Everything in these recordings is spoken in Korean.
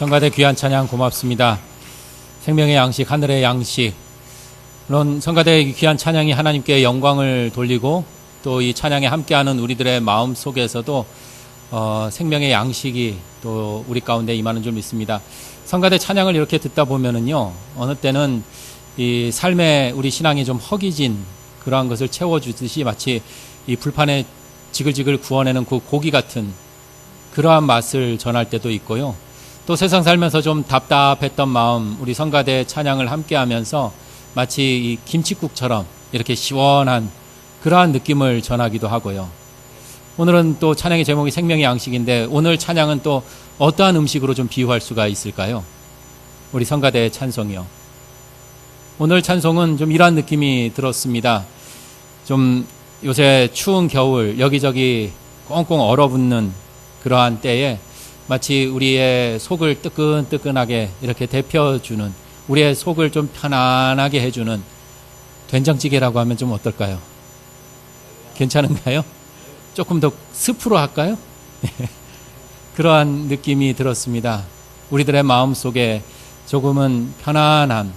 성가대 귀한 찬양 고맙습니다. 생명의 양식, 하늘의 양식. 물론 성가대의 귀한 찬양이 하나님께 영광을 돌리고 또 이 찬양에 함께하는 우리들의 마음 속에서도 생명의 양식이 또 우리 가운데 임하는 줄 믿습니다. 성가대 찬양을 이렇게 듣다 보면은요, 어느 때는 이 삶에 우리 신앙이 좀 허기진 그러한 것을 채워주듯이 마치 이 불판에 지글지글 구워내는 그 고기 같은 그러한 맛을 전할 때도 있고요. 또 세상 살면서 좀 답답했던 마음, 우리 성가대 찬양을 함께 하면서 마치 이 김칫국처럼 이렇게 시원한 그러한 느낌을 전하기도 하고요. 오늘은 또 찬양의 제목이 생명의 양식인데 오늘 찬양은 또 어떠한 음식으로 좀 비유할 수가 있을까요? 우리 성가대의 찬송이요. 오늘 찬송은 좀 이러한 느낌이 들었습니다. 좀 요새 추운 겨울 여기저기 꽁꽁 얼어붙는 그러한 때에 마치 우리의 속을 뜨끈뜨끈하게 이렇게 데펴주는, 우리의 속을 좀 편안하게 해주는 된장찌개라고 하면 좀 어떨까요? 괜찮은가요? 조금 더 스프로 할까요? 그러한 느낌이 들었습니다. 우리들의 마음 속에 조금은 편안한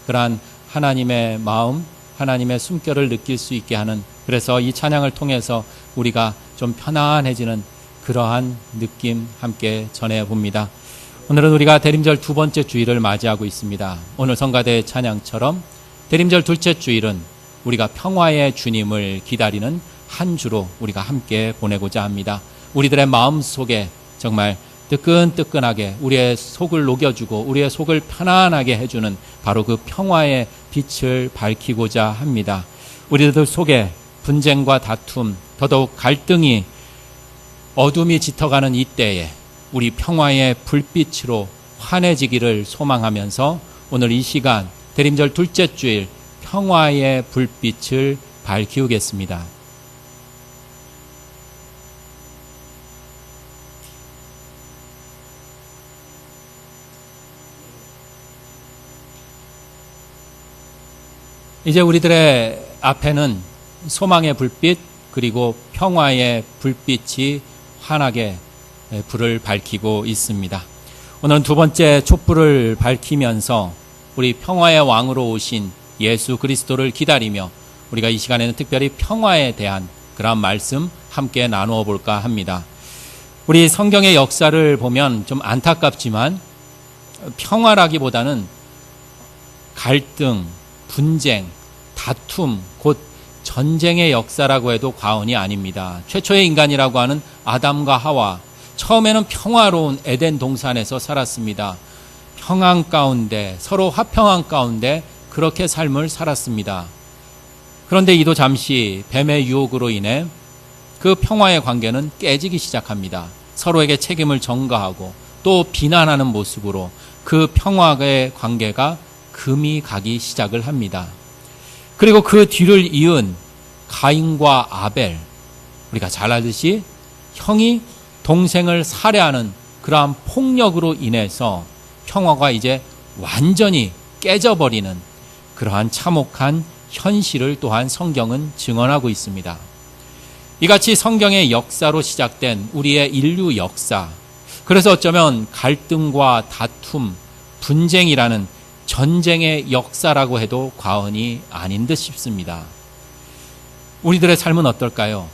그러한 하나님의 마음, 하나님의 숨결을 느낄 수 있게 하는, 그래서 이 찬양을 통해서 우리가 좀 편안해지는 그러한 느낌 함께 전해봅니다. 오늘은 우리가 대림절 두 번째 주일을 맞이하고 있습니다. 오늘 성가대 찬양처럼 대림절 둘째 주일은 우리가 평화의 주님을 기다리는 한 주로 우리가 함께 보내고자 합니다. 우리들의 마음 속에 정말 뜨끈뜨끈하게 우리의 속을 녹여주고 우리의 속을 편안하게 해주는 바로 그 평화의 빛을 밝히고자 합니다. 우리들 속에 분쟁과 다툼, 더더욱 갈등이 어둠이 짙어가는 이때에 우리 평화의 불빛으로 환해지기를 소망하면서 오늘 이 시간 대림절 둘째 주일 평화의 불빛을 밝히우겠습니다. 이제 우리들의 앞에는 소망의 불빛 그리고 평화의 불빛이 환하게 불을 밝히고 있습니다. 오늘은 두 번째 촛불을 밝히면서 우리 평화의 왕으로 오신 예수 그리스도를 기다리며 우리가 이 시간에는 특별히 평화에 대한 그런 말씀 함께 나누어 볼까 합니다. 우리 성경의 역사를 보면 좀 안타깝지만 평화라기보다는 갈등, 분쟁, 다툼, 곧 전쟁의 역사라고 해도 과언이 아닙니다. 최초의 인간이라고 하는 아담과 하와, 처음에는 평화로운 에덴 동산에서 살았습니다. 평안 가운데, 서로 화평한 가운데 그렇게 삶을 살았습니다. 그런데 이도 잠시 뱀의 유혹으로 인해 그 평화의 관계는 깨지기 시작합니다. 서로에게 책임을 전가하고 또 비난하는 모습으로 그 평화의 관계가 금이 가기 시작을 합니다. 그리고 그 뒤를 이은 가인과 아벨, 우리가 잘 알듯이 형이 동생을 살해하는 그러한 폭력으로 인해서 평화가 이제 완전히 깨져버리는 그러한 참혹한 현실을 또한 성경은 증언하고 있습니다. 이같이 성경의 역사로 시작된 우리의 인류 역사, 그래서 어쩌면 갈등과 다툼, 분쟁이라는 전쟁의 역사라고 해도 과언이 아닌 듯 싶습니다. 우리들의 삶은 어떨까요?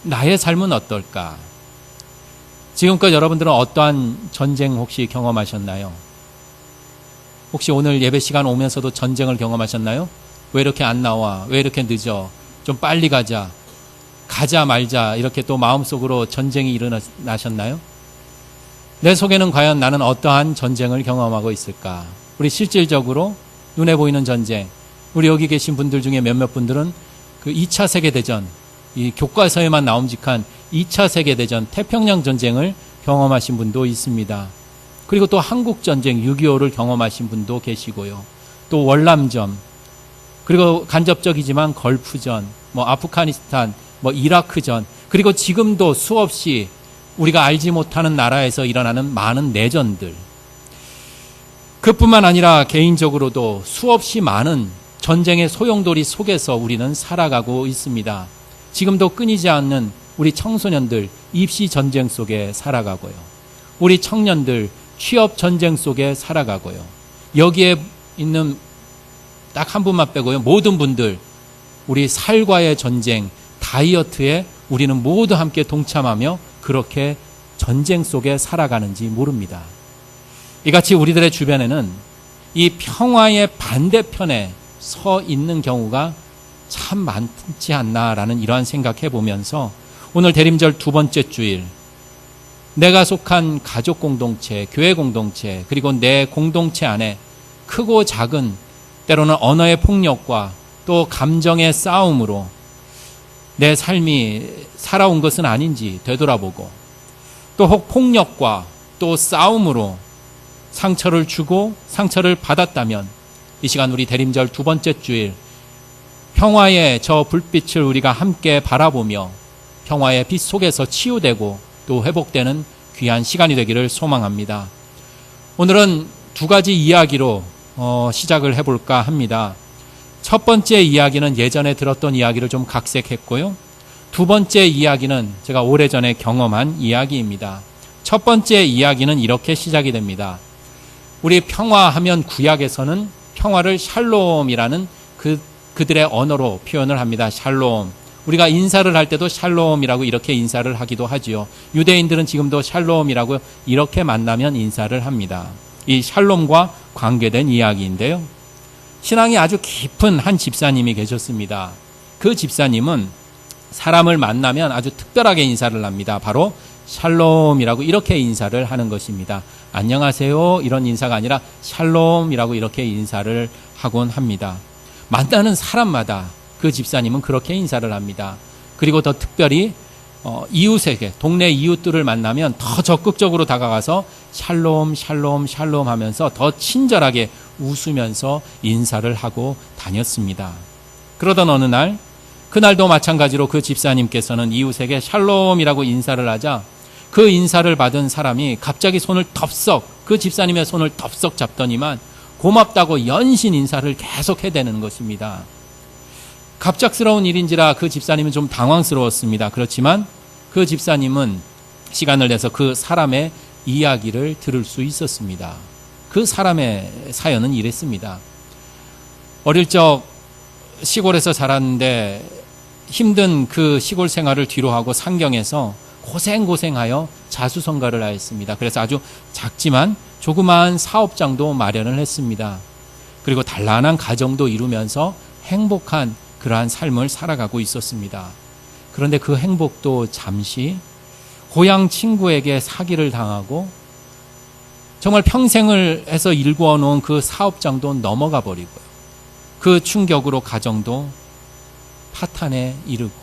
나의 삶은 어떨까? 지금껏 여러분들은 어떠한 전쟁 혹시 경험하셨나요? 혹시 오늘 예배 시간 오면서도 전쟁을 경험하셨나요? 왜 이렇게 안 나와? 왜 이렇게 늦어? 좀 빨리 가자. 가자 말자. 이렇게 또 마음속으로 전쟁이 일어나셨나요? 내 속에는 과연 나는 어떠한 전쟁을 경험하고 있을까? 우리 실질적으로 눈에 보이는 전쟁, 우리 여기 계신 분들 중에 몇몇 분들은 그 2차 세계대전, 이 교과서에만 나옴직한 2차 세계대전, 태평양 전쟁을 경험하신 분도 있습니다. 그리고 또 한국전쟁 6.25를 경험하신 분도 계시고요. 또 월남전, 그리고 간접적이지만 걸프전, 아프가니스탄, 이라크전, 그리고 지금도 수없이 우리가 알지 못하는 나라에서 일어나는 많은 내전들, 그뿐만 아니라 개인적으로도 수없이 많은 전쟁의 소용돌이 속에서 우리는 살아가고 있습니다. 지금도 끊이지 않는 우리 청소년들 입시 전쟁 속에 살아가고요. 우리 청년들 취업 전쟁 속에 살아가고요. 여기에 있는 딱 한 분만 빼고요. 모든 분들 우리 살과의 전쟁, 다이어트에 우리는 모두 함께 동참하며 그렇게 전쟁 속에 살아가는지 모릅니다. 이같이 우리들의 주변에는 이 평화의 반대편에 서 있는 경우가 참 많지 않나라는 이러한 생각해 보면서 오늘 대림절 두 번째 주일, 내가 속한 가족 공동체, 교회 공동체, 그리고 내 공동체 안에 크고 작은 때로는 언어의 폭력과 또 감정의 싸움으로 내 삶이 살아온 것은 아닌지 되돌아보고, 또 혹 폭력과 또 싸움으로 상처를 주고 상처를 받았다면 이 시간 우리 대림절 두 번째 주일 평화의 저 불빛을 우리가 함께 바라보며 평화의 빛 속에서 치유되고 또 회복되는 귀한 시간이 되기를 소망합니다. 오늘은 두 가지 이야기로 시작을 해볼까 합니다. 첫 번째 이야기는 예전에 들었던 이야기를 좀 각색했고요. 두 번째 이야기는 제가 오래전에 경험한 이야기입니다. 첫 번째 이야기는 이렇게 시작이 됩니다. 우리 평화하면 구약에서는 평화를 샬롬이라는 그들의 언어로 표현을 합니다. 샬롬. 우리가 인사를 할 때도 샬롬이라고 이렇게 인사를 하기도 하지요. 유대인들은 지금도 샬롬이라고 이렇게 만나면 인사를 합니다. 이 샬롬과 관계된 이야기인데요. 신앙이 아주 깊은 한 집사님이 계셨습니다. 그 집사님은 사람을 만나면 아주 특별하게 인사를 합니다. 바로 샬롬이라고 이렇게 인사를 하는 것입니다. 안녕하세요 이런 인사가 아니라 샬롬이라고 이렇게 인사를 하곤 합니다. 만나는 사람마다 그 집사님은 그렇게 인사를 합니다. 그리고 더 특별히 이웃에게, 동네 이웃들을 만나면 더 적극적으로 다가가서 샬롬 샬롬 샬롬 하면서 더 친절하게 웃으면서 인사를 하고 다녔습니다. 그러던 어느 날, 그날도 마찬가지로 그 집사님께서는 이웃에게 샬롬이라고 인사를 하자 그 인사를 받은 사람이 갑자기 손을 덥석, 그 집사님의 손을 덥석 잡더니만 고맙다고 연신 인사를 계속 해대는 것입니다. 갑작스러운 일인지라 그 집사님은 좀 당황스러웠습니다. 그렇지만 그 집사님은 시간을 내서 그 사람의 이야기를 들을 수 있었습니다. 그 사람의 사연은 이랬습니다. 어릴 적 시골에서 자랐는데 힘든 그 시골 생활을 뒤로하고 상경에서 고생하여 자수성가를 하였습니다. 그래서 아주 작지만 조그마한 사업장도 마련을 했습니다. 그리고 단란한 가정도 이루면서 행복한 그러한 삶을 살아가고 있었습니다. 그런데 그 행복도 잠시 고향 친구에게 사기를 당하고 정말 평생을 해서 일구어 놓은 그 사업장도 넘어가 버리고요. 그 충격으로 가정도 파탄에 이르고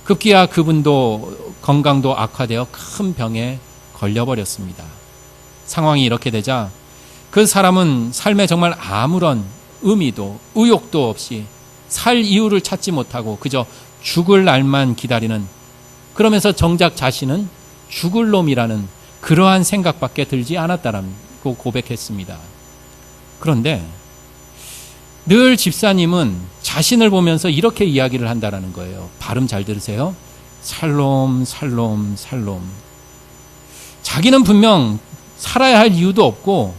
급기야 그분도 건강도 악화되어 큰 병에 걸려버렸습니다. 상황이 이렇게 되자 그 사람은 삶에 정말 아무런 의미도 의욕도 없이 살 이유를 찾지 못하고 그저 죽을 날만 기다리는, 그러면서 정작 자신은 죽을 놈이라는 그러한 생각밖에 들지 않았다라고 고백했습니다. 그런데 늘 집사님은 자신을 보면서 이렇게 이야기를 한다라는 거예요. 발음 잘 들으세요. 살롬 살롬 살롬. 자기는 분명 살아야 할 이유도 없고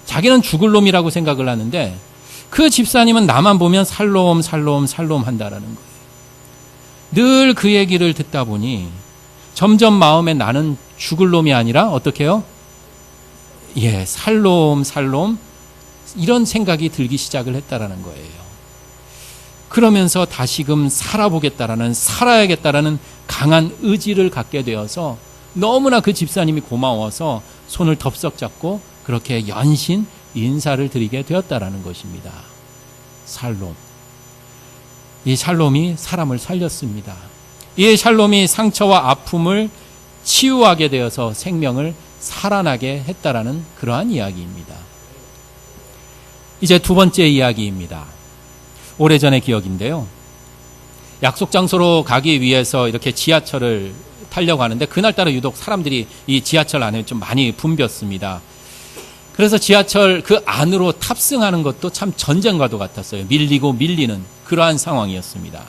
자기는 죽을 놈이라고 생각을 하는데 그 집사님은 나만 보면 살롬 살롬 살롬 한다라는 거예요. 늘 그 얘기를 듣다 보니 점점 마음에 나는 죽을 놈이 아니라 어떻게 해요? 살롬 살롬 이런 생각이 들기 시작을 했다라는 거예요. 그러면서 다시금 살아보겠다라는, 살아야겠다라는 강한 의지를 갖게 되어서 너무나 그 집사님이 고마워서 손을 덥석 잡고 그렇게 연신 인사를 드리게 되었다라는 것입니다. 샬롬. 이 샬롬이 사람을 살렸습니다. 이 샬롬이 상처와 아픔을 치유하게 되어서 생명을 살아나게 했다라는 그러한 이야기입니다. 이제 두 번째 이야기입니다. 오래전의 기억인데요. 약속 장소로 가기 위해서 이렇게 지하철을 타려고 하는데 그날따라 유독 사람들이 이 지하철 안에 좀 많이 붐볐습니다. 그래서 지하철 그 안으로 탑승하는 것도 참 전쟁과도 같았어요. 밀리고 밀리는 그러한 상황이었습니다.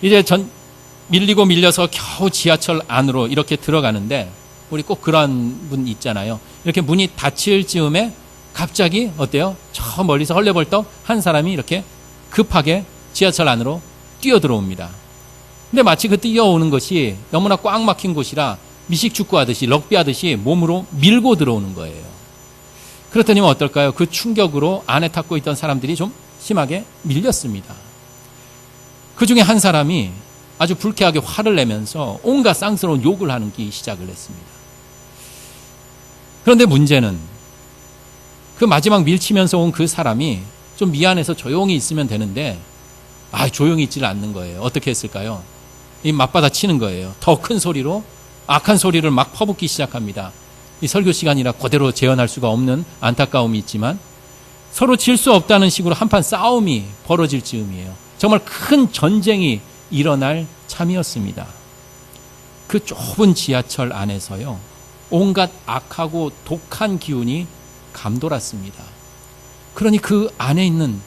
이제 밀리고 밀려서 겨우 지하철 안으로 이렇게 들어가는데 우리 꼭 그런 분 있잖아요. 이렇게 문이 닫힐 즈음에 갑자기 어때요? 저 멀리서 헐레벌떡 한 사람이 이렇게 급하게 지하철 안으로 뛰어들어옵니다. 근데 마치 그 뛰어오는 것이 너무나 꽉 막힌 곳이라 미식축구 하듯이 럭비 하듯이 몸으로 밀고 들어오는 거예요. 그렇더니 어떨까요? 그 충격으로 안에 탔고 있던 사람들이 좀 심하게 밀렸습니다. 그 중에 한 사람이 아주 불쾌하게 화를 내면서 온갖 쌍스러운 욕을 하기 시작을 했습니다. 그런데 문제는 그 마지막 밀치면서 온 그 사람이 좀 미안해서 조용히 있으면 되는데 조용히 있지를 않는 거예요. 어떻게 했을까요? 이 맞받아 치는 거예요. 더 큰 소리로 악한 소리를 막 퍼붓기 시작합니다. 이 설교 시간이라 그대로 재현할 수가 없는 안타까움이 있지만 서로 질 수 없다는 식으로 한판 싸움이 벌어질 즈음이에요. 정말 큰 전쟁이 일어날 참이었습니다. 그 좁은 지하철 안에서요, 온갖 악하고 독한 기운이 감돌았습니다. 그러니 그 안에 있는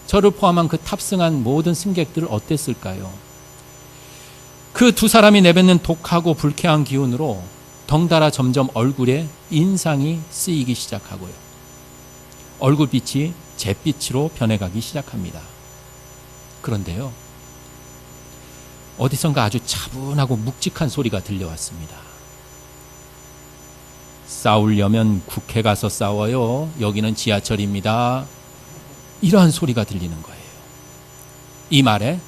저를 포함한 그 탑승한 모든 승객들 어땠을까요? 그 두 사람이 내뱉는 독하고 불쾌한 기운으로 덩달아 점점 얼굴에 인상이 쓰이기 시작하고요. 얼굴빛이 잿빛으로 변해가기 시작합니다. 그런데요, 어디선가 아주 차분하고 묵직한 소리가 들려왔습니다. 싸우려면 국회 가서 싸워요. 여기는 지하철입니다. 이러한 소리가 들리는 거예요. 이 말에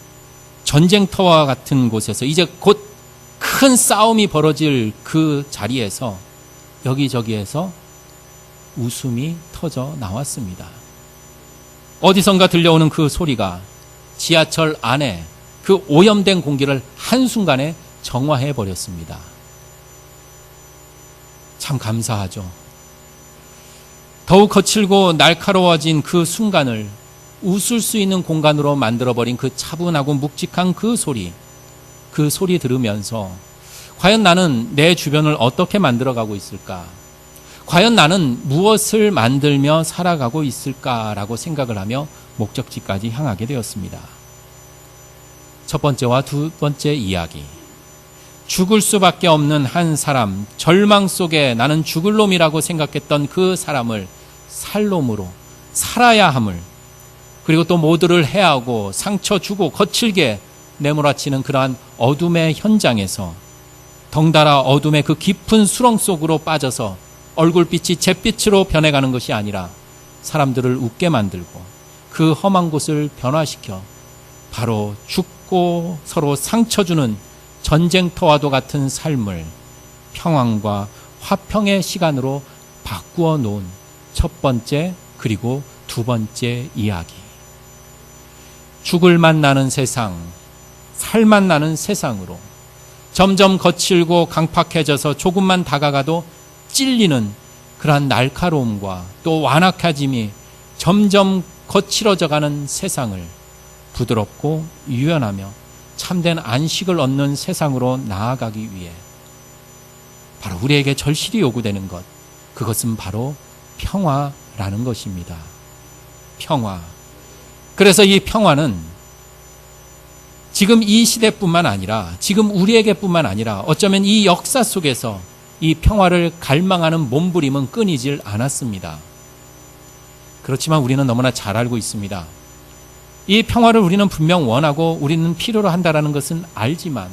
전쟁터와 같은 곳에서 이제 곧 큰 싸움이 벌어질 그 자리에서 여기저기에서 웃음이 터져 나왔습니다. 어디선가 들려오는 그 소리가 지하철 안에 그 오염된 공기를 한순간에 정화해 버렸습니다. 참 감사하죠. 더욱 거칠고 날카로워진 그 순간을 웃을 수 있는 공간으로 만들어버린 그 차분하고 묵직한 그 소리 들으면서 과연 나는 내 주변을 어떻게 만들어가고 있을까? 과연 나는 무엇을 만들며 살아가고 있을까라고 생각을 하며 목적지까지 향하게 되었습니다. 첫 번째와 두 번째 이야기. 죽을 수밖에 없는 한 사람, 절망 속에 나는 죽을 놈이라고 생각했던 그 사람을 살 놈으로 살아야 함을, 그리고 또 모두를 해하고 상처 주고 거칠게 내몰아치는 그러한 어둠의 현장에서 덩달아 어둠의 그 깊은 수렁 속으로 빠져서 얼굴빛이 잿빛으로 변해가는 것이 아니라 사람들을 웃게 만들고 그 험한 곳을 변화시켜 바로 죽고 서로 상처 주는 전쟁터와도 같은 삶을 평안과 화평의 시간으로 바꾸어 놓은 첫 번째 그리고 두 번째 이야기. 죽을 맛 나는 세상, 살맛 나는 세상으로 점점 거칠고 강팍해져서 조금만 다가가도 찔리는 그러한 날카로움과 또 완악해짐이 점점 거칠어져가는 세상을 부드럽고 유연하며 참된 안식을 얻는 세상으로 나아가기 위해 바로 우리에게 절실히 요구되는 것, 그것은 바로 평화라는 것입니다. 평화. 그래서 이 평화는 지금 이 시대뿐만 아니라 지금 우리에게뿐만 아니라 어쩌면 이 역사 속에서 이 평화를 갈망하는 몸부림은 끊이질 않았습니다. 그렇지만 우리는 너무나 잘 알고 있습니다. 이 평화를 우리는 분명 원하고 우리는 필요로 한다는 것은 알지만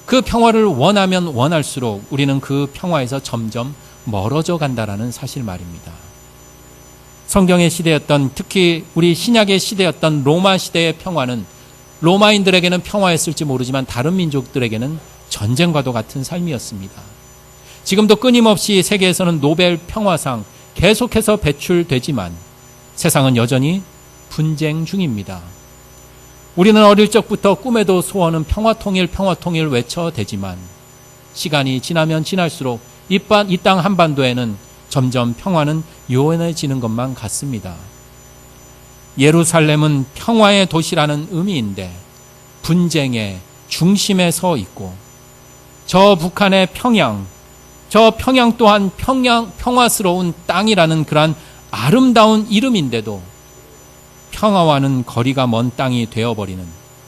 그 평화를 원하면 원할수록 우리는 그 평화에서 점점 멀어져 간다는 사실 말입니다. 성경의 시대였던, 특히 우리 신약의 시대였던 로마 시대의 평화는 로마인들에게는 평화였을지 모르지만 다른 민족들에게는 전쟁과도 같은 삶이었습니다. 지금도 끊임없이 세계에서는 노벨 평화상 계속해서 배출되지만 세상은 여전히 분쟁 중입니다. 우리는 어릴 적부터 꿈에도 소원은 평화통일 외쳐대지만 시간이 지나면 지날수록 이 땅 한반도에는 점점 평화는 요원해지는 것만 같습니다. 예루살렘은 평화의 도시라는 의미인데 분쟁의 중심에 서 있고 저 북한의 평양, 저 평양 또한 평화스러운 땅이라는 그러한 아름다운 이름인데도 평화와는 거리가 먼 땅이 되어버리는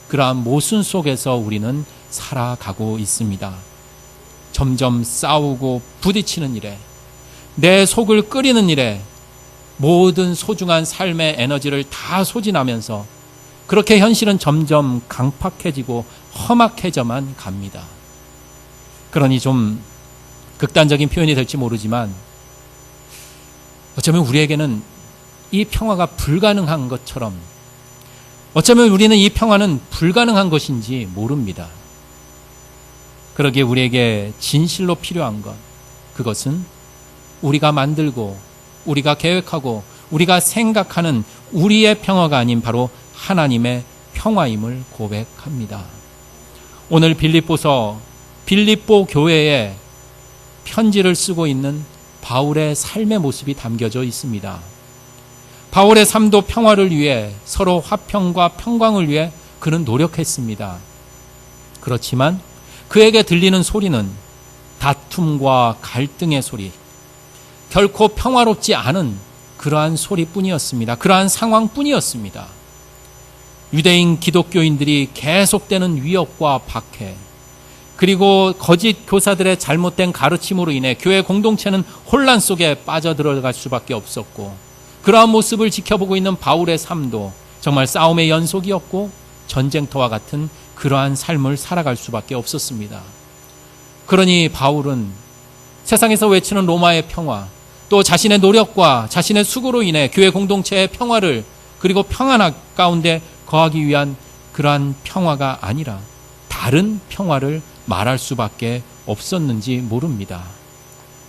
그러한 모순 속에서 우리는 살아가고 있습니다. 점점 싸우고 부딪히는 일에, 내 속을 끓이는 일에 모든 소중한 삶의 에너지를 다 소진하면서 그렇게 현실은 점점 강팍해지고 험악해져만 갑니다. 그러니 좀 극단적인 표현이 될지 모르지만 어쩌면 우리에게는 이 평화가 불가능한 것처럼, 어쩌면 우리는 이 평화는 불가능한 것인지 모릅니다. 그러기에 우리에게 진실로 필요한 것, 그것은 우리가 만들고 우리가 계획하고 우리가 생각하는 우리의 평화가 아닌 바로 하나님의 평화임을 고백합니다. 오늘 빌립보 교회에 편지를 쓰고 있는 바울의 삶의 모습이 담겨져 있습니다. 바울의 삶도 평화를 위해, 서로 화평과 평강을 위해 그는 노력했습니다. 그렇지만 그에게 들리는 소리는 다툼과 갈등의 소리, 결코 평화롭지 않은 그러한 소리뿐이었습니다. 그러한 상황뿐이었습니다. 유대인 기독교인들이 계속되는 위협과 박해, 그리고 거짓 교사들의 잘못된 가르침으로 인해 교회 공동체는 혼란 속에 빠져들어갈 수밖에 없었고, 그러한 모습을 지켜보고 있는 바울의 삶도 정말 싸움의 연속이었고 전쟁터와 같은 그러한 삶을 살아갈 수밖에 없었습니다. 그러니 바울은 세상에서 외치는 로마의 평화, 또 자신의 노력과 자신의 수고로 인해 교회 공동체의 평화를, 그리고 평안 가운데 거하기 위한 그러한 평화가 아니라 다른 평화를 말할 수밖에 없었는지 모릅니다.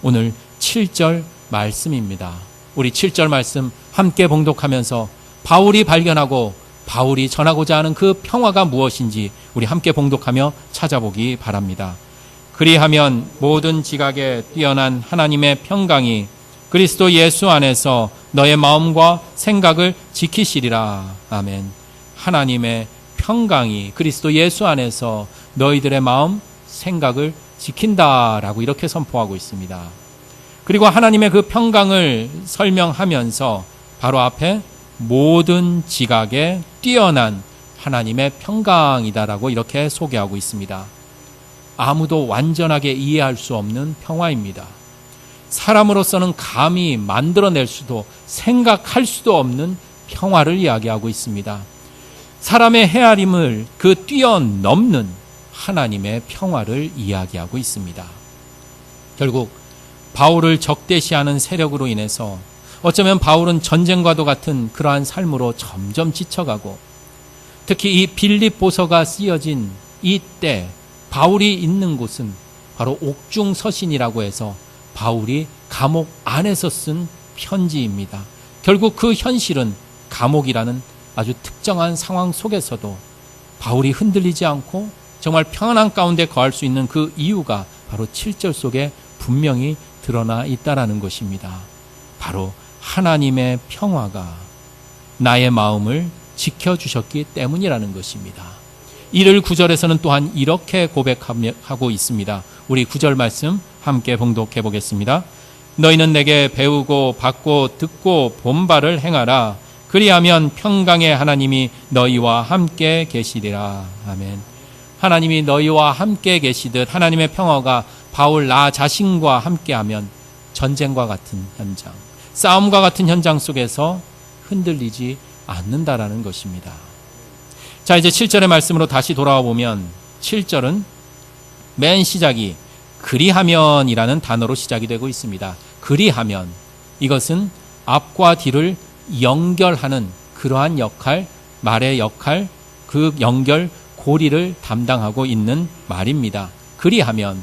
오늘 7절 말씀입니다. 우리 7절 말씀 함께 봉독하면서 바울이 발견하고 바울이 전하고자 하는 그 평화가 무엇인지 우리 함께 봉독하며 찾아보기 바랍니다. 그리하면 모든 지각에 뛰어난 하나님의 평강이 그리스도 예수 안에서 너의 마음과 생각을 지키시리라. 아멘. 하나님의 평강이 그리스도 예수 안에서 너희들의 마음, 생각을 지킨다라고 이렇게 선포하고 있습니다. 그리고 하나님의 그 평강을 설명하면서 바로 앞에 모든 지각에 뛰어난 하나님의 평강이다라고 이렇게 소개하고 있습니다. 아무도 완전하게 이해할 수 없는 평화입니다. 사람으로서는 감히 만들어낼 수도 생각할 수도 없는 평화를 이야기하고 있습니다. 사람의 헤아림을 그 뛰어넘는 하나님의 평화를 이야기하고 있습니다. 결국 바울을 적대시하는 세력으로 인해서 어쩌면 바울은 전쟁과도 같은 그러한 삶으로 점점 지쳐가고, 특히 이 빌립보서가 쓰여진 이때 바울이 있는 곳은 바로 옥중서신이라고 해서 바울이 감옥 안에서 쓴 편지입니다. 결국 그 현실은 감옥이라는 아주 특정한 상황 속에서도 바울이 흔들리지 않고 정말 평안한 가운데 거할 수 있는 그 이유가 바로 7절 속에 분명히 드러나 있다라는 것입니다. 바로 하나님의 평화가 나의 마음을 지켜주셨기 때문이라는 것입니다. 이를 9절에서는 또한 이렇게 고백하고 있습니다. 우리 9절 말씀 함께 봉독해 보겠습니다. 너희는 내게 배우고 받고 듣고 본 바를 행하라. 그리하면 평강의 하나님이 너희와 함께 계시리라. 아멘. 하나님이 너희와 함께 계시듯 하나님의 평화가 바울 나 자신과 함께하면 전쟁과 같은 현장, 싸움과 같은 현장 속에서 흔들리지 않는다라는 것입니다. 자, 이제 7절의 말씀으로 다시 돌아와 보면 7절은 맨 시작이 그리하면이라는 단어로 시작이 되고 있습니다. 그리하면, 이것은 앞과 뒤를 연결하는 그러한 역할, 말의 역할, 그 연결 고리를 담당하고 있는 말입니다. 그리하면,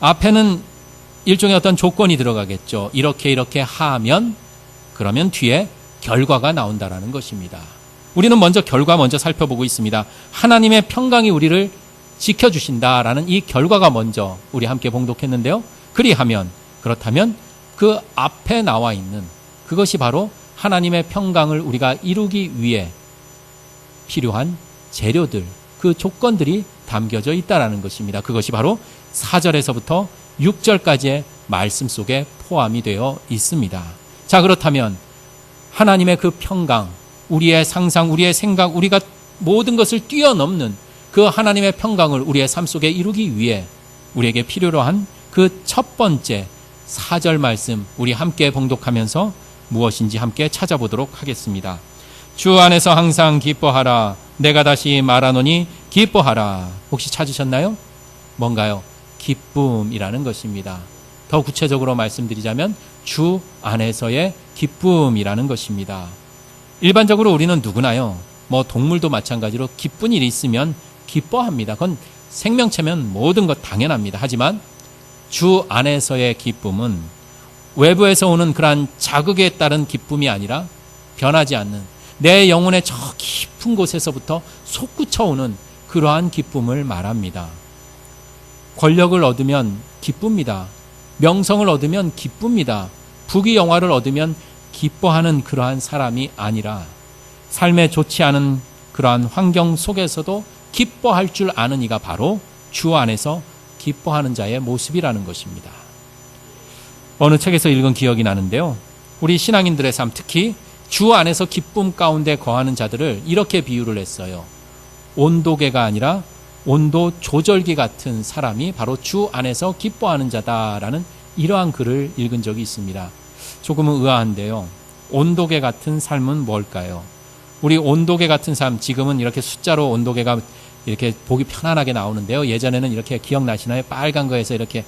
앞에는 일종의 어떤 조건이 들어가겠죠. 이렇게 하면, 그러면 뒤에 결과가 나온다라는 것입니다. 우리는 먼저 결과 먼저 살펴보고 있습니다. 하나님의 평강이 우리를 지켜주신다라는 이 결과가 먼저 우리 함께 봉독했는데요. 그리하면, 그렇다면 그 앞에 나와 있는 그것이 바로 하나님의 평강을 우리가 이루기 위해 필요한 재료들, 그 조건들이 담겨져 있다라는 것입니다. 그것이 바로 4절에서부터 6절까지의 말씀 속에 포함이 되어 있습니다. 자, 그렇다면 하나님의 그 평강, 우리의 상상, 우리의 생각, 우리가 모든 것을 뛰어넘는 그 하나님의 평강을 우리의 삶 속에 이루기 위해 우리에게 필요로 한 그 첫 번째 4절 말씀 우리 함께 봉독하면서 무엇인지 함께 찾아보도록 하겠습니다. 주 안에서 항상 기뻐하라. 내가 다시 말하노니 기뻐하라. 혹시 찾으셨나요? 뭔가요? 기쁨이라는 것입니다. 더 구체적으로 말씀드리자면 주 안에서의 기쁨이라는 것입니다. 일반적으로 우리는 누구나요? 동물도 마찬가지로 기쁜 일이 있으면 기뻐합니다. 그건 생명체면 모든 것 당연합니다. 하지만 주 안에서의 기쁨은 외부에서 오는 그러한 자극에 따른 기쁨이 아니라 변하지 않는 내 영혼의 저 깊은 곳에서부터 솟구쳐오는 그러한 기쁨을 말합니다. 권력을 얻으면 기쁩니다. 명성을 얻으면 기쁩니다. 부귀영화를 얻으면 기뻐하는 그러한 사람이 아니라 삶에 좋지 않은 그러한 환경 속에서도 기뻐할 줄 아는 이가 바로 주 안에서 기뻐하는 자의 모습이라는 것입니다. 어느 책에서 읽은 기억이 나는데요. 우리 신앙인들의 삶, 특히 주 안에서 기쁨 가운데 거하는 자들을 이렇게 비유를 했어요. 온도계가 아니라 온도 조절기 같은 사람이 바로 주 안에서 기뻐하는 자다라는 이러한 글을 읽은 적이 있습니다. 조금은 의아한데요. 온도계 같은 삶은 뭘까요? 우리 온도계 같은 삶, 지금은 이렇게 숫자로 온도계가 이렇게 보기 편안하게 나오는데요. 예전에는 이렇게 기억나시나요? 빨간 거에서 이렇게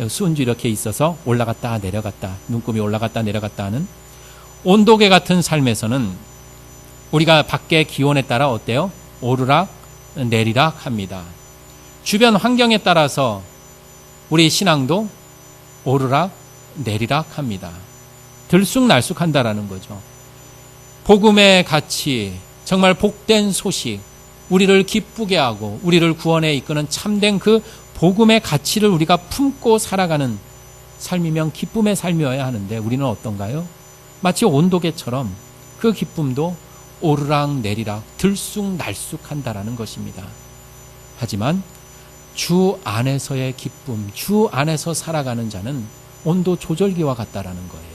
수은주 이렇게 있어서 올라갔다 내려갔다, 눈금이 올라갔다 내려갔다 하는 온도계 같은 삶에서는 우리가 밖의 기온에 따라 어때요? 오르락 내리락 합니다. 주변 환경에 따라서 우리 신앙도 오르락 내리락 합니다. 들쑥날쑥한다라는 거죠. 복음의 가치, 정말 복된 소식, 우리를 기쁘게 하고 우리를 구원에 이끄는 참된 그 복음의 가치를 우리가 품고 살아가는 삶이면 기쁨의 삶이어야 하는데 우리는 어떤가요? 마치 온도계처럼 그 기쁨도 오르락 내리락 들쑥날쑥한다라는 것입니다. 하지만 주 안에서의 기쁨, 주 안에서 살아가는 자는 온도 조절기와 같다라는 거예요.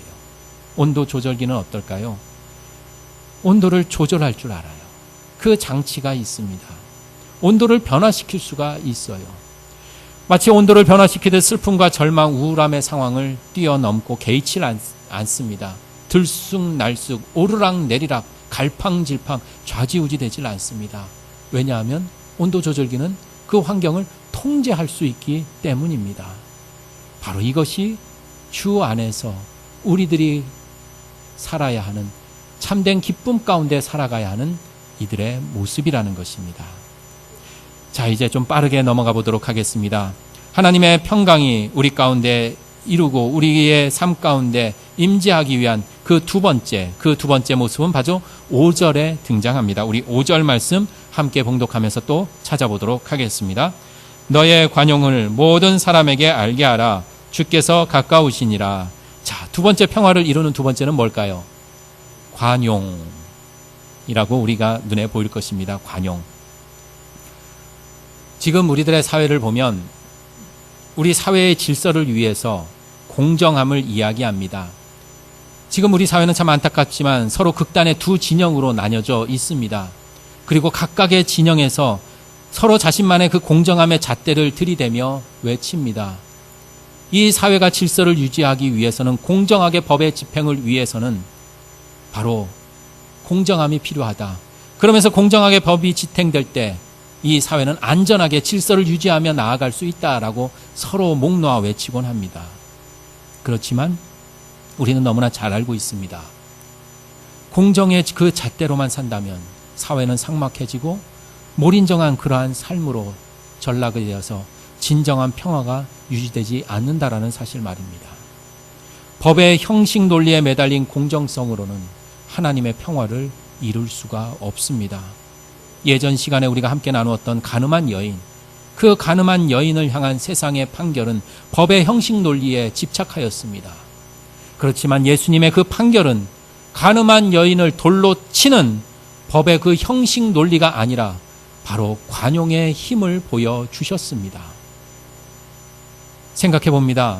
온도 조절기는 어떨까요? 온도를 조절할 줄 알아요. 그 장치가 있습니다. 온도를 변화시킬 수가 있어요. 마치 온도를 변화시키듯 슬픔과 절망, 우울함의 상황을 뛰어넘고 개의치 않습니다. 들쑥날쑥, 오르락 내리락, 갈팡질팡, 좌지우지 되질 않습니다. 왜냐하면 온도 조절기는 그 환경을 통제할 수 있기 때문입니다. 바로 이것이 주 안에서 우리들이 살아야 하는, 참된 기쁨 가운데 살아가야 하는 이들의 모습이라는 것입니다. 자, 이제 좀 빠르게 넘어가 보도록 하겠습니다. 하나님의 평강이 우리 가운데 이루고 우리의 삶 가운데 임재하기 위한 그 두 번째 모습은 바로 5절에 등장합니다. 우리 5절 말씀 함께 봉독하면서 또 찾아보도록 하겠습니다. 너의 관용을 모든 사람에게 알게 하라. 주께서 가까우시니라. 자, 두 번째 평화를 이루는 두 번째는 뭘까요? 관용이라고 우리가 눈에 보일 것입니다. 관용. 지금 우리들의 사회를 보면 우리 사회의 질서를 위해서 공정함을 이야기합니다. 지금 우리 사회는 참 안타깝지만 서로 극단의 두 진영으로 나뉘어져 있습니다. 그리고 각각의 진영에서 서로 자신만의 그 공정함의 잣대를 들이대며 외칩니다. 이 사회가 질서를 유지하기 위해서는, 공정하게 법의 집행을 위해서는 바로 공정함이 필요하다. 그러면서 공정하게 법이 집행될 때 이 사회는 안전하게 질서를 유지하며 나아갈 수 있다라고 서로 목 놓아 외치곤 합니다. 그렇지만 우리는 너무나 잘 알고 있습니다. 공정의 그 잣대로만 산다면 사회는 삭막해지고 몰인정한 그러한 삶으로 전락이 되어서 진정한 평화가 유지되지 않는다라는 사실 말입니다. 법의 형식 논리에 매달린 공정성으로는 하나님의 평화를 이룰 수가 없습니다. 예전 시간에 우리가 함께 나누었던 가늠한 여인, 그 가늠한 여인을 향한 세상의 판결은 법의 형식 논리에 집착하였습니다. 그렇지만 예수님의 그 판결은 가늠한 여인을 돌로 치는 법의 그 형식 논리가 아니라 바로 관용의 힘을 보여주셨습니다. 생각해 봅니다.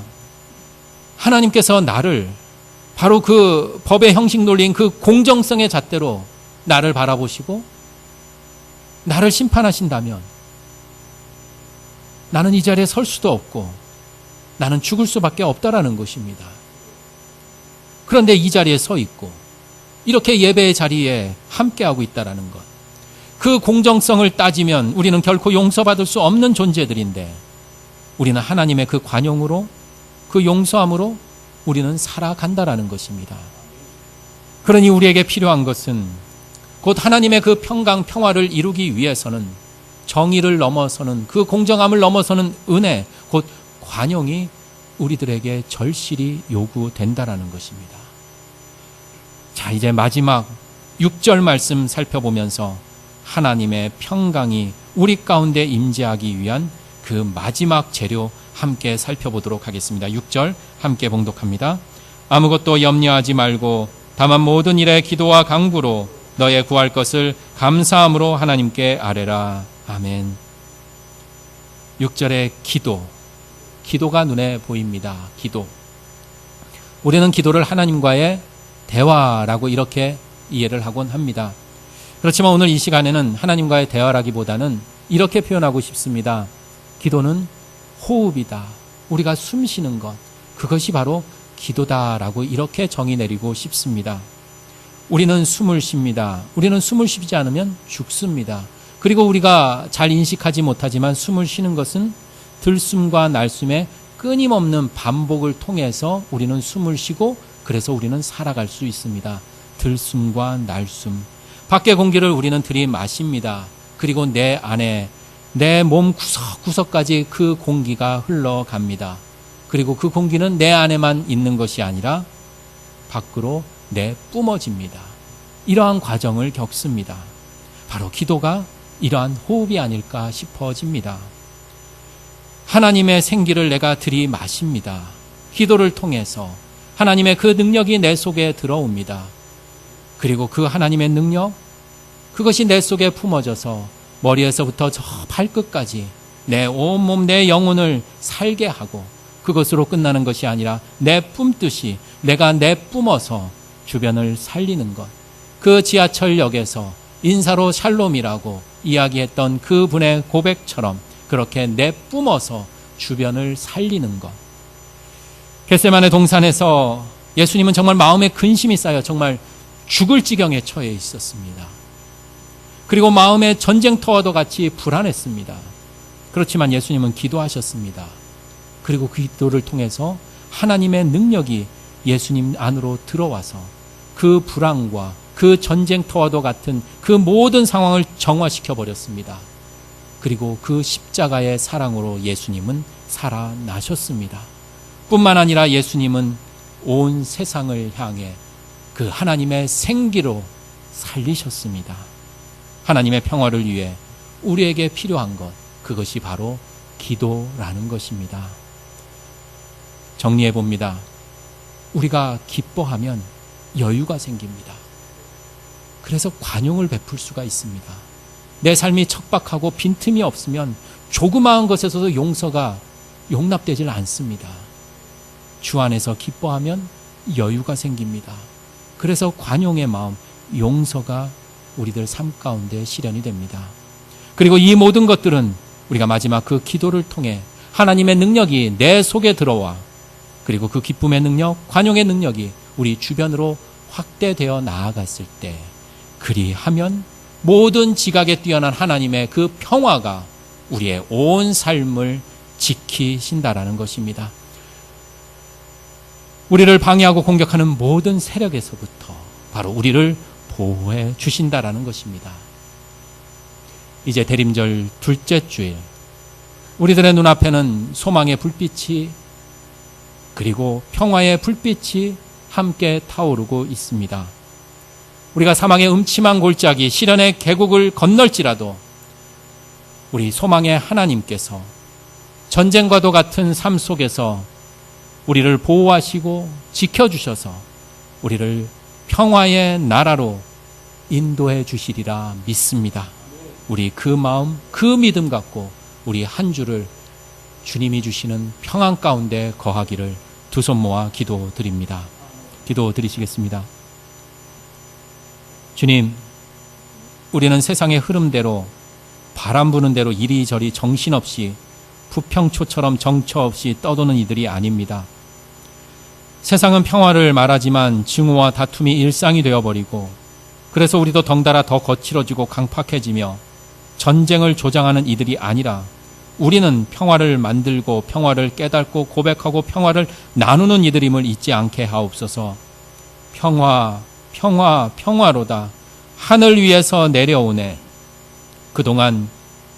하나님께서 나를 바로 그 법의 형식 논리인 그 공정성의 잣대로 나를 바라보시고 나를 심판하신다면, 나는 이 자리에 설 수도 없고 나는 죽을 수밖에 없다라는 것입니다. 그런데 이 자리에 서 있고 이렇게 예배의 자리에 함께하고 있다라는 것, 그 공정성을 따지면 우리는 결코 용서받을 수 없는 존재들인데 우리는 하나님의 그 관용으로, 그 용서함으로 우리는 살아간다라는 것입니다. 그러니 우리에게 필요한 것은 곧 하나님의 그 평강, 평화를 이루기 위해서는 정의를 넘어서는, 그 공정함을 넘어서는 은혜, 곧 관용이 우리들에게 절실히 요구된다라는 것입니다. 자, 이제 마지막 6절 말씀 살펴보면서 하나님의 평강이 우리 가운데 임재하기 위한 그 마지막 재료 함께 살펴보도록 하겠습니다. 6절 함께 봉독합니다. 아무것도 염려하지 말고 다만 모든 일에 기도와 간구로 너의 구할 것을 감사함으로 하나님께 아뢰라. 아멘. 6절의 기도가 눈에 보입니다. 기도. 우리는 기도를 하나님과의 대화라고 이렇게 이해를 하곤 합니다. 그렇지만 오늘 이 시간에는 하나님과의 대화라기보다는 이렇게 표현하고 싶습니다. 기도는 호흡이다. 우리가 숨 쉬는 것, 그것이 바로 기도다라고 이렇게 정의 내리고 싶습니다. 우리는 숨을 쉽니다. 우리는 숨을 쉬지 않으면 죽습니다. 그리고 우리가 잘 인식하지 못하지만 숨을 쉬는 것은 들숨과 날숨의 끊임없는 반복을 통해서 우리는 숨을 쉬고 그래서 우리는 살아갈 수 있습니다. 들숨과 날숨. 밖의 공기를 우리는 들이마십니다. 그리고 내 안에, 내 몸 구석구석까지 그 공기가 흘러갑니다. 그리고 그 공기는 내 안에만 있는 것이 아니라 밖으로 내뿜어집니다. 이러한 과정을 겪습니다. 바로 기도가 이러한 호흡이 아닐까 싶어집니다. 하나님의 생기를 내가 들이마십니다. 기도를 통해서 하나님의 그 능력이 내 속에 들어옵니다. 그리고 그 하나님의 능력, 그것이 내 속에 품어져서 머리에서부터 저 발끝까지 내 온몸, 내 영혼을 살게 하고 그것으로 끝나는 것이 아니라 내뿜듯이 내가 내뿜어서 주변을 살리는 것. 그 지하철역에서 인사로 샬롬이라고 이야기했던 그분의 고백처럼 그렇게 내뿜어서 주변을 살리는 것. 겟세마네 동산에서 예수님은 정말 마음에 근심이 쌓여 정말 죽을 지경에 처해 있었습니다. 그리고 마음의 전쟁터와도 같이 불안했습니다. 그렇지만 예수님은 기도하셨습니다. 그리고 그 기도를 통해서 하나님의 능력이 예수님 안으로 들어와서 그 불안과 그 전쟁터와도 같은 그 모든 상황을 정화시켜 버렸습니다. 그리고 그 십자가의 사랑으로 예수님은 살아나셨습니다. 뿐만 아니라 예수님은 온 세상을 향해 그 하나님의 생기로 살리셨습니다. 하나님의 평화를 위해 우리에게 필요한 것, 그것이 바로 기도라는 것입니다. 정리해 봅니다. 우리가 기뻐하면 여유가 생깁니다. 그래서 관용을 베풀 수가 있습니다. 내 삶이 척박하고 빈틈이 없으면 조그마한 것에서도 용서가 용납되질 않습니다. 주 안에서 기뻐하면 여유가 생깁니다. 그래서 관용의 마음, 용서가 우리들 삶 가운데 실현이 됩니다. 그리고 이 모든 것들은 우리가 마지막 그 기도를 통해 하나님의 능력이 내 속에 들어와 그리고 그 기쁨의 능력, 관용의 능력이 우리 주변으로 확대되어 나아갔을 때 그리하면 모든 지각에 뛰어난 하나님의 그 평화가 우리의 온 삶을 지키신다라는 것입니다. 우리를 방해하고 공격하는 모든 세력에서부터 바로 우리를 보호해 주신다라는 것입니다. 이제 대림절 둘째 주일, 우리들의 눈앞에는 소망의 불빛이 그리고 평화의 불빛이 함께 타오르고 있습니다. 우리가 사망의 음침한 골짜기, 시련의 계곡을 건널지라도 우리 소망의 하나님께서 전쟁과도 같은 삶 속에서 우리를 보호하시고 지켜주셔서 우리를 평화의 나라로 인도해 주시리라 믿습니다. 우리 그 마음, 그 믿음 갖고 우리 한 주를 주님이 주시는 평안 가운데 거하기를 두 손 모아 기도드립니다. 기도드리시겠습니다. 주님, 우리는 세상의 흐름대로 바람 부는 대로 이리저리 정신없이 부평초처럼 정처 없이 떠도는 이들이 아닙니다. 세상은 평화를 말하지만 증오와 다툼이 일상이 되어버리고, 그래서 우리도 덩달아 더 거칠어지고 강팍해지며 전쟁을 조장하는 이들이 아니라, 우리는 평화를 만들고 평화를 깨닫고 고백하고 평화를 나누는 이들임을 잊지 않게 하옵소서. 평화, 평화, 평화로다. 하늘 위에서 내려오네. 그동안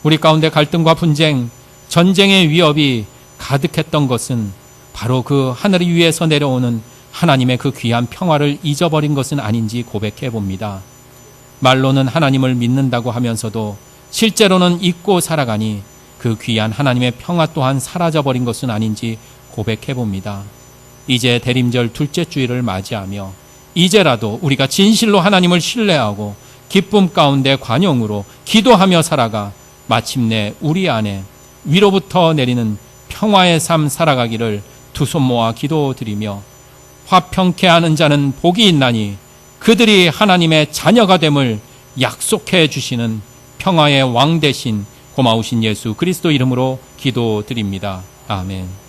우리 가운데 갈등과 분쟁, 전쟁의 위협이 가득했던 것은 바로 그 하늘 위에서 내려오는 하나님의 그 귀한 평화를 잊어버린 것은 아닌지 고백해 봅니다. 말로는 하나님을 믿는다고 하면서도 실제로는 잊고 살아가니 그 귀한 하나님의 평화 또한 사라져버린 것은 아닌지 고백해 봅니다. 이제 대림절 둘째 주일을 맞이하며 이제라도 우리가 진실로 하나님을 신뢰하고 기쁨 가운데 관용으로 기도하며 살아가 마침내 우리 안에 위로부터 내리는 평화의 삶 살아가기를 두 손 모아 기도드리며, 화평케 하는 자는 복이 있나니 그들이 하나님의 자녀가 됨을 약속해 주시는 평화의 왕 대신 고마우신 예수 그리스도 이름으로 기도드립니다. 아멘.